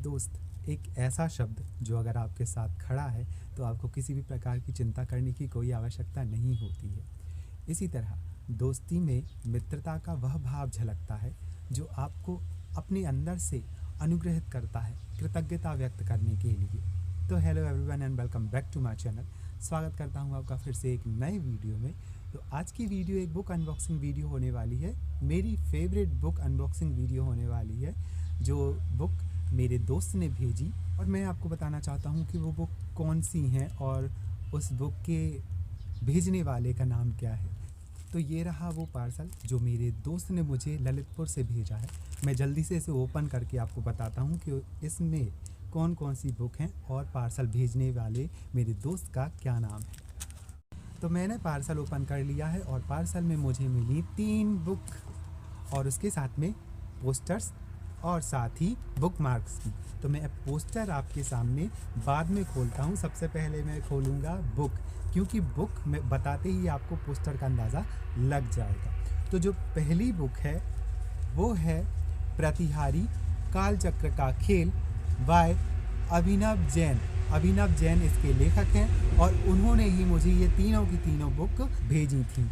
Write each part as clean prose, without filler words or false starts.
दोस्त एक ऐसा शब्द जो अगर आपके साथ खड़ा है तो आपको किसी भी प्रकार की चिंता करने की कोई आवश्यकता नहीं होती है। इसी तरह दोस्ती में मित्रता का वह भाव झलकता है जो आपको अपने अंदर से अनुग्रहित करता है कृतज्ञता व्यक्त करने के लिए। तो hello everyone and welcome back to my channel. स्वागत करता हूं आपका फिर से एक नए वीडियो में। तो आज की वीडियो एक बुक अनबॉक्सिंग वीडियो होने वाली है। मेरी फेवरेट बुक अनबॉक्सिंग वीडियो होने वाली है जो बुक मेरे दोस्त ने भेजी और मैं आपको बताना चाहता हूं कि वो बुक कौन सी है और उस बुक के भेजने वाले का नाम क्या है। तो ये रहा वो पार्सल जो मेरे दोस्त ने मुझे ललितपुर से भेजा है। मैं जल्दी से इसे ओपन करके आपको बताता हूँ कि इसमें कौन कौन सी बुक हैं और पार्सल भेजने वाले मेरे दोस्त का क्या नाम है। तो मैंने पार्सल ओपन कर लिया है और पार्सल में मुझे मिली 3 बुक और उसके साथ में पोस्टर्स और साथ ही बुक मार्क्स की। तो मैं अब पोस्टर आपके सामने बाद में खोलता हूँ। सबसे पहले मैं खोलूँगा बुक, क्योंकि बुक में बताते ही आपको पोस्टर का अंदाज़ा लग जाएगा। तो जो पहली बुक है वो है प्रतिहारी कालचक्र का खेल बाय अभिनव जैन। अभिनव जैन इसके लेखक हैं और उन्होंने ही मुझे ये तीनों की तीनों बुक भेजी थी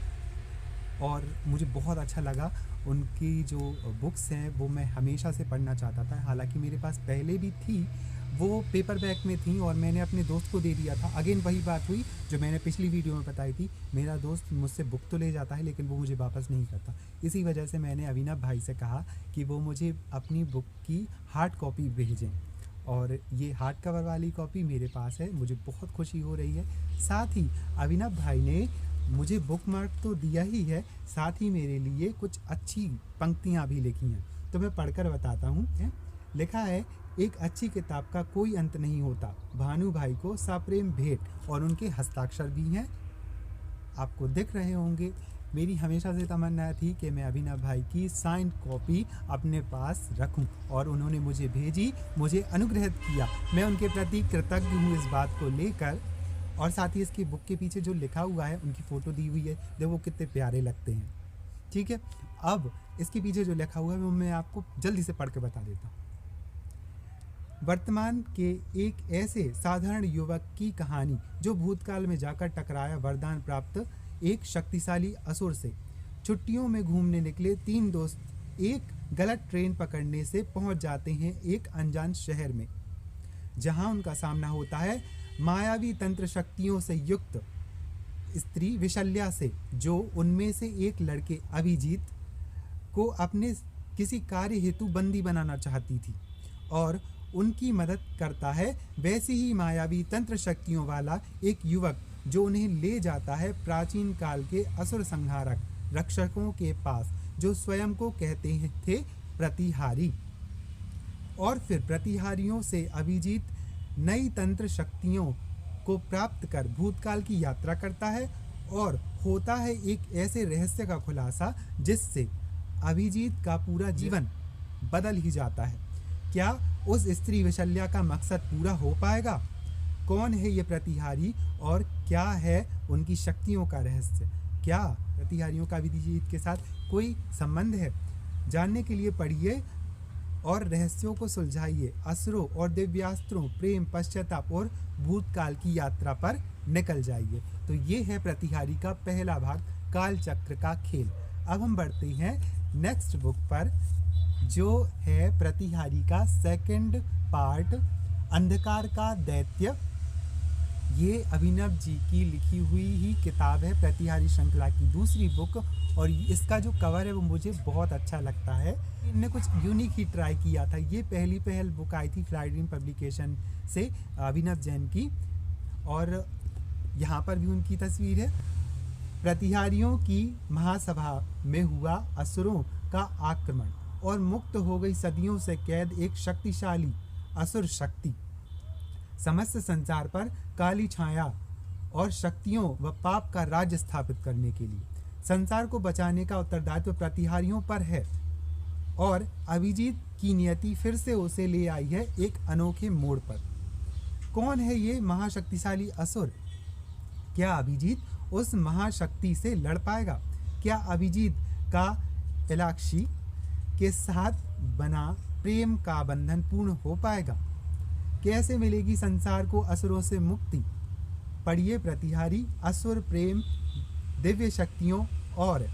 और मुझे बहुत अच्छा लगा। उनकी जो बुक्स हैं वो मैं हमेशा से पढ़ना चाहता था। हालांकि मेरे पास पहले भी थी, वो पेपर बैक में थी और मैंने अपने दोस्त को दे दिया था। अगेन वही बात हुई जो मैंने पिछली वीडियो में बताई थी, मेरा दोस्त मुझसे बुक तो ले जाता है लेकिन वो मुझे वापस नहीं करता। इसी वजह से मैंने अभिनव भाई से कहा कि वो मुझे अपनी बुक की हार्ड कॉपी भेजें और ये हार्ड कवर वाली कॉपी मेरे पास है। मुझे बहुत खुशी हो रही है। साथ ही अभिनव भाई ने मुझे बुक मार्क तो दिया ही है, साथ ही मेरे लिए कुछ अच्छी पंक्तियाँ भी लिखी हैं। तो मैं पढ़कर बताता हूँ। लिखा है, एक अच्छी किताब का कोई अंत नहीं होता, भानु भाई को सप्रेम भेंट, और उनके हस्ताक्षर भी हैं, आपको दिख रहे होंगे। मेरी हमेशा से तमन्ना थी कि मैं अभिनव भाई की साइंड कॉपी अपने पास रखूं और उन्होंने मुझे भेजी, मुझे अनुग्रहित किया। मैं उनके प्रति कृतज्ञ हूँ इस बात को लेकर। और साथ ही इसकी बुक के पीछे जो लिखा हुआ है, उनकी फ़ोटो दी हुई है, देखो वो कितने प्यारे लगते हैं। ठीक है, अब इसके पीछे जो लिखा हुआ है वो मैं आपको जल्दी से पढ़ के बता देता हूँ। वर्तमान के एक ऐसे साधारण युवक की कहानी जो भूतकाल में जाकर टकराया वरदान प्राप्त एक शक्तिशाली असुर से। छुट्टियों में घूमने निकले 3 दोस्त एक गलत ट्रेन पकड़ने से पहुंच जाते हैं एक अनजान शहर में, जहां उनका सामना होता है मायावी तंत्र शक्तियों से युक्त स्त्री विशल्या से, जो उनमें से एक लड़के अभिजीत को अपने किसी कार्य हेतु बंदी बनाना चाहती थी और उनकी मदद करता है वैसी ही मायावी तंत्र शक्तियों वाला एक युवक जो उन्हें ले जाता है प्राचीन काल के असुर संहारक रक्षकों के पास, जो स्वयं को कहते थे प्रतिहारी। और फिर प्रतिहारियों से अभिजीत नई तंत्र शक्तियों को प्राप्त कर भूतकाल की यात्रा करता है और होता है एक ऐसे रहस्य का खुलासा जिससे अभिजीत का पूरा जीवन बदल ही जाता है। क्या उस स्त्री विशल्या का मकसद पूरा हो पाएगा? कौन है ये प्रतिहारी और क्या है उनकी शक्तियों का रहस्य? क्या प्रतिहारियों का अभिजीत के साथ कोई संबंध है? जानने के लिए पढ़िए और रहस्यों को सुलझाइए। असुरों और दिव्यास्त्रों, प्रेम, पश्चाताप और भूतकाल की यात्रा पर निकल जाइए। तो ये है प्रतिहारी का पहला भाग, कालचक्र का खेल। अब हम बढ़ते हैं नेक्स्ट बुक पर जो है प्रतिहारी का सेकंड पार्ट, अंधकार का दैत्य। ये अभिनव जी की लिखी हुई ही किताब है, प्रतिहारी श्रृंखला की दूसरी बुक, और इसका जो कवर है वो मुझे बहुत अच्छा लगता है। इनने कुछ यूनिक ही ट्राई किया था। ये पहल बुक आई थी फ्लाइड्रीम पब्लिकेशन से अभिनव जैन की, और यहाँ पर भी उनकी तस्वीर है। प्रतिहारियों की महासभा में हुआ असुरों का आक्रमण और मुक्त हो गई सदियों से कैद एक शक्तिशाली असुर शक्ति समस्त संसार पर काली छाया और शक्तियों व पाप का राज्य स्थापित करने के लिए संसार को बचाने का उत्तरदायित्व प्रतिहारियों पर है। और अभिजीत की नियति फिर से उसे ले आई है एक अनोखे मोड़ पर। कौन है ये महाशक्तिशाली असुर? क्या अभिजीत उस महाशक्ति से लड़ पाएगा? क्या अभिजीत का इलाक्षी के साथ बना प्रेम का बंधन पूर्ण हो पाएगा? कैसे मिलेगी संसार को असुरों से मुक्ति? पढ़िए प्रतिहारी असुर प्रेम, दिव्य शक्तियों और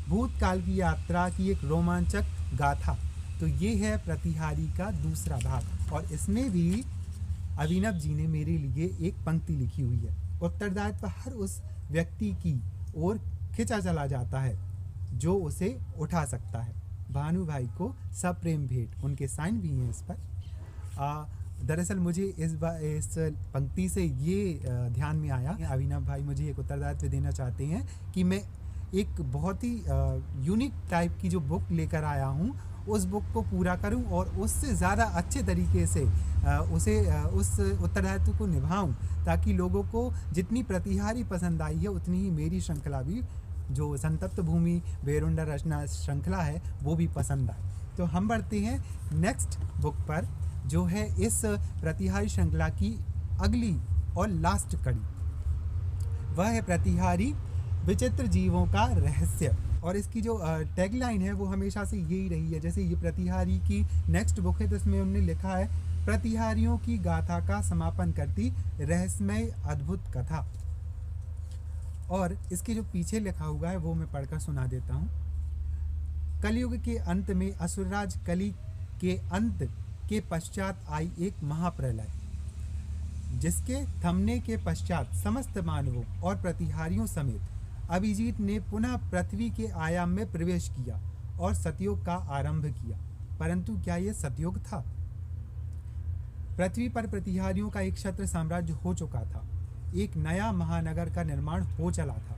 भूतकाल की यात्रा की एक रोमांचक गाथा। तो ये है प्रतिहारी का दूसरा भाग, और इसमें भी अभिनव जी ने मेरे लिए एक पंक्ति लिखी हुई है। उत्तरदायित्व हर उस व्यक्ति की ओर खिंचा चला जाता है जो उसे उठा सकता है। भानु भाई को सप्रेम भेंट, उनके साइन भी हैं इस पर। दरअसल मुझे इस पंक्ति से ये ध्यान में आया, अभिनव भाई मुझे एक उत्तरदायित्व देना चाहते हैं कि मैं एक बहुत ही यूनिक टाइप की जो बुक लेकर आया हूँ उस बुक को पूरा करूं और उससे ज़्यादा अच्छे तरीके से उस उत्तरदायित्व को निभाऊं, ताकि लोगों को जितनी प्रतिहारी पसंद आई है उतनी ही मेरी श्रृंखला भी, जो संतप्त भूमि बेरुंडा रचना श्रृंखला है, वो भी पसंद आए। तो हम बढ़ते हैं नेक्स्ट बुक पर, जो है इस प्रतिहारी श्रृंखला की अगली और लास्ट कड़ी। वह है प्रतिहारी विचित्र जीवों का रहस्य। और इसकी जो टैगलाइन है वो हमेशा से यही रही है। जैसे ये प्रतिहारी की नेक्स्ट बुक है तो इसमें उन्होंने लिखा है, प्रतिहारियों की गाथा का समापन करती रहस्यमय अद्भुत कथा। और इसके जो पीछे लिखा हुआ है वो मैं पढ़कर सुना देता हूँ। कलयुग के अंत में असुरराज कली के अंत के पश्चात आई एक महाप्रलय, जिसके थमने के पश्चात समस्त मानवों और प्रतिहारियों समेत अभिजीत ने पुनः पृथ्वी के आयाम में प्रवेश किया और सतयुग का आरंभ किया। परंतु क्या यह सतयुग था? पृथ्वी पर प्रतिहारियों का एक क्षत्र साम्राज्य हो चुका था, एक नया महानगर का निर्माण हो चला था।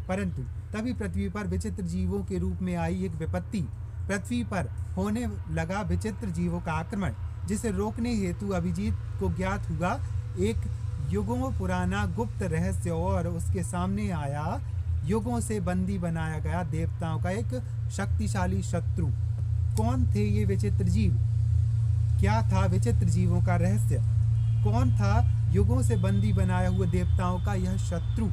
परंतु तभी पृथ्वी पर विचित्र जीवों के रूप में आई एक विपत्ति। पृथ्वी पर होने लगा विचित्र जीवों का आक्रमण, जिसे रोकने हेतु अभिजीत को ज्ञात हुआ एक युगों पुराना गुप्त रहस्य, और उसके सामने आया युगों से बंदी बनाया गया देवताओं का एक शक्तिशाली शत्रु। कौन थे ये विचित्र जीव? क्या था विचित्र जीवों का रहस्य? कौन था युगों से बंदी बनाया हुए देवताओं का यह शत्रु?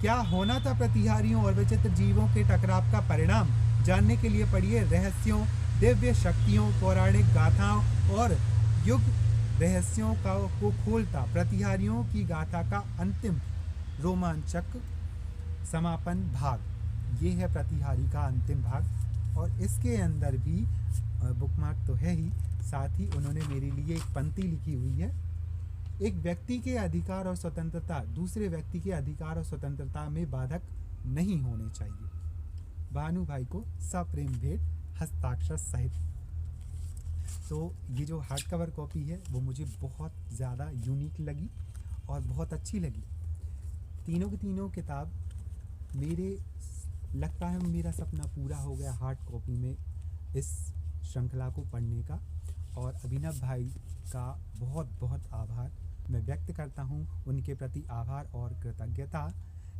क्या होना था प्रतिहारियों और विचित्र जीवों के टकराव का परिणाम? जानने के लिए पढ़िए रहस्यों, दिव्य शक्तियों, पौराणिक गाथाओं और युग रहस्यों को खोलता प्रतिहारियों की गाथा का अंतिम रोमांचक समापन भाग। ये है प्रतिहारी का अंतिम भाग, और इसके अंदर भी बुकमार्क तो है ही, साथ ही उन्होंने मेरे लिए एक पंक्ति लिखी हुई है। एक व्यक्ति के अधिकार और स्वतंत्रता दूसरे व्यक्ति के अधिकार और स्वतंत्रता में बाधक नहीं होने चाहिए। भानु भाई को सप्रेम भेंट, हस्ताक्षर सहित। तो ये जो हार्ड कवर कॉपी है वो मुझे बहुत ज़्यादा यूनिक लगी और बहुत अच्छी लगी। तीनों की तीनों किताब मेरे लगता है मेरा सपना पूरा हो गया हार्ड कॉपी में इस श्रृंखला को पढ़ने का। और अभिनव भाई का बहुत बहुत आभार मैं व्यक्त करता हूँ, उनके प्रति आभार और कृतज्ञता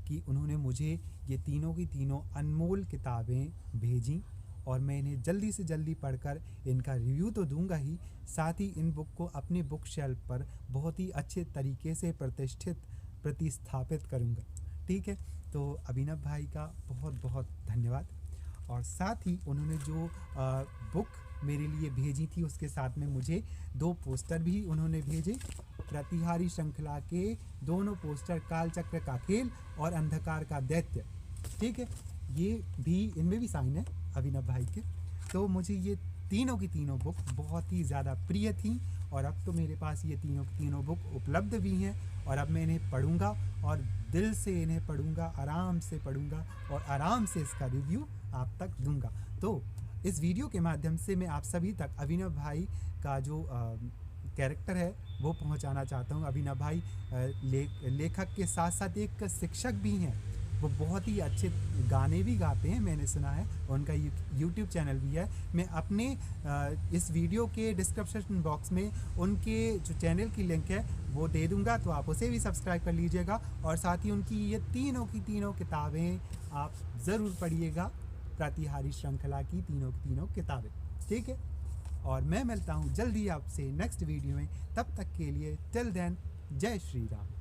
कि उन्होंने मुझे ये तीनों की तीनों अनमोल किताबें भेजी, और मैं इन्हें जल्दी से जल्दी पढ़कर इनका रिव्यू तो दूंगा ही, साथ ही इन बुक को अपने बुक शेल्फ पर बहुत ही अच्छे तरीके से प्रतिस्थापित करूंगा। ठीक है, तो अभिनव भाई का बहुत बहुत धन्यवाद। और साथ ही उन्होंने जो बुक मेरे लिए भेजी थी उसके साथ में मुझे 2 पोस्टर भी उन्होंने भेजे। प्रतिहारी श्रृंखला के दोनों पोस्टर, कालचक्र का खेल और अंधकार का दैत्य। ठीक है, ये भी, इनमें भी साइन है अभिनव भाई के। तो मुझे ये तीनों की तीनों बुक बहुत ही ज़्यादा प्रिय थी, और अब तो मेरे पास ये तीनों की तीनों बुक उपलब्ध भी हैं, और अब मैं इन्हें पढ़ूंगा और दिल से इन्हें पढ़ूंगा, आराम से पढ़ूंगा और आराम से इसका रिव्यू आप तक दूंगा। तो इस वीडियो के माध्यम से मैं आप सभी तक अभिनव भाई का जो कैरेक्टर है वो पहुंचाना चाहता हूं। अभिनव भाई लेखक के साथ साथ एक शिक्षक भी हैं। वो बहुत ही अच्छे गाने भी गाते हैं, मैंने सुना है। उनका यूट्यूब चैनल भी है। मैं अपने इस वीडियो के डिस्क्रिप्शन बॉक्स में उनके जो चैनल की लिंक है वो दे दूंगा, तो आप उसे भी सब्सक्राइब कर लीजिएगा। और साथ ही उनकी ये तीनों की तीनों किताबें आप ज़रूर पढ़िएगा, प्रतिहारी श्रृंखला की तीनों किताबें। ठीक है, और मैं मिलता हूँ जल्दी आपसे नेक्स्ट वीडियो में। तब तक के लिए टिल देन, जय श्री राम।